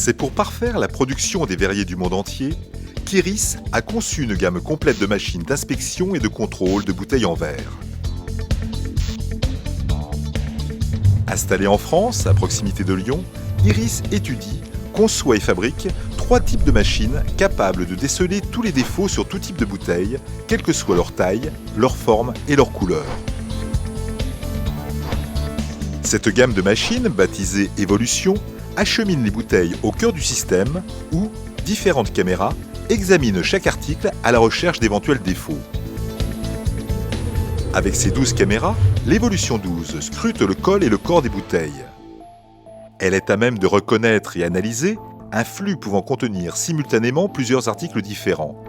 C'est pour parfaire la production des verriers du monde entier qu'Iris a conçu une gamme complète de machines d'inspection et de contrôle de bouteilles en verre. Installée en France, à proximité de Lyon, Iris étudie, conçoit et fabrique 3 types de machines capables de déceler tous les défauts sur tout type de bouteille, quelle que soit leur taille, leur forme et leur couleur. Cette gamme de machines, baptisée Evolution, achemine les bouteilles au cœur du système où différentes caméras examinent chaque article à la recherche d'éventuels défauts. Avec ses 12 caméras, l'Evolution 12 scrute le col et le corps des bouteilles. Elle est à même de reconnaître et analyser un flux pouvant contenir simultanément plusieurs articles différents.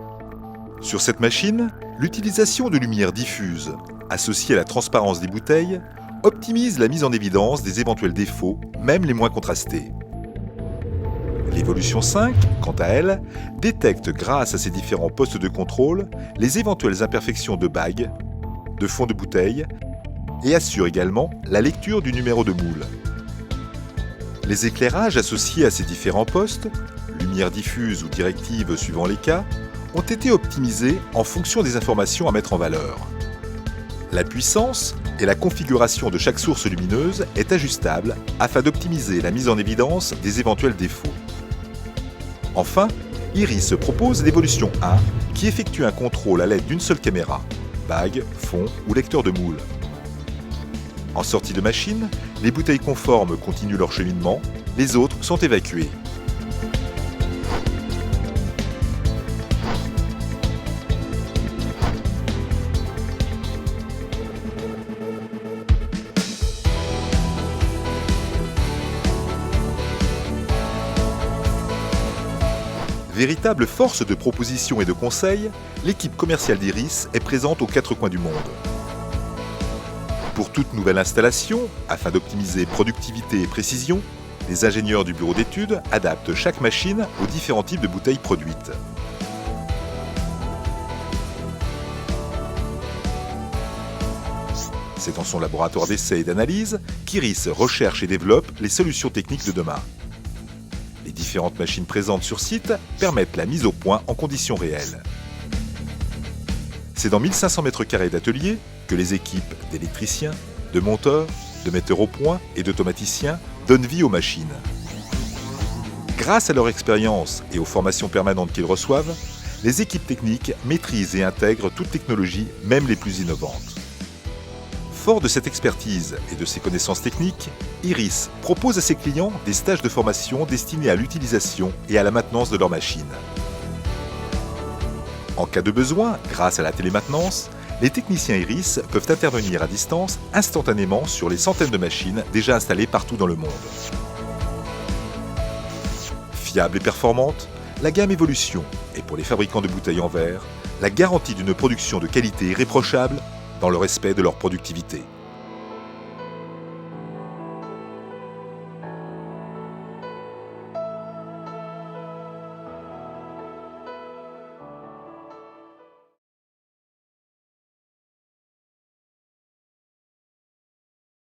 Sur cette machine, l'utilisation de lumière diffuse, associée à la transparence des bouteilles, optimise la mise en évidence des éventuels défauts, même les moins contrastés. L'Evolution 5, quant à elle, détecte grâce à ses différents postes de contrôle les éventuelles imperfections de bagues, de fond de bouteille et assure également la lecture du numéro de moule. Les éclairages associés à ces différents postes, lumière diffuse ou directive suivant les cas, ont été optimisés en fonction des informations à mettre en valeur. La puissance et la configuration de chaque source lumineuse est ajustable afin d'optimiser la mise en évidence des éventuels défauts. Enfin, Iris propose l'Evolution 1 qui effectue un contrôle à l'aide d'une seule caméra, bague, fond ou lecteur de moule. En sortie de machine, les bouteilles conformes continuent leur cheminement, les autres sont évacuées. Véritable force de proposition et de conseil, l'équipe commerciale d'Iris est présente aux 4 coins du monde. Pour toute nouvelle installation, afin d'optimiser productivité et précision, les ingénieurs du bureau d'études adaptent chaque machine aux différents types de bouteilles produites. C'est dans son laboratoire d'essai et d'analyse qu'Iris recherche et développe les solutions techniques de demain. Les différentes machines présentes sur site permettent la mise au point en conditions réelles. C'est dans 1500 m² d'atelier que les équipes d'électriciens, de monteurs, de metteurs au point et d'automaticiens donnent vie aux machines. Grâce à leur expérience et aux formations permanentes qu'ils reçoivent, les équipes techniques maîtrisent et intègrent toute technologie, même les plus innovantes. Fort de cette expertise et de ses connaissances techniques, Iris propose à ses clients des stages de formation destinés à l'utilisation et à la maintenance de leurs machines. En cas de besoin, grâce à la télémaintenance, les techniciens Iris peuvent intervenir à distance instantanément sur les centaines de machines déjà installées partout dans le monde. Fiable et performante, la gamme Evolution est pour les fabricants de bouteilles en verre la garantie d'une production de qualité irréprochable dans le respect de leur productivité.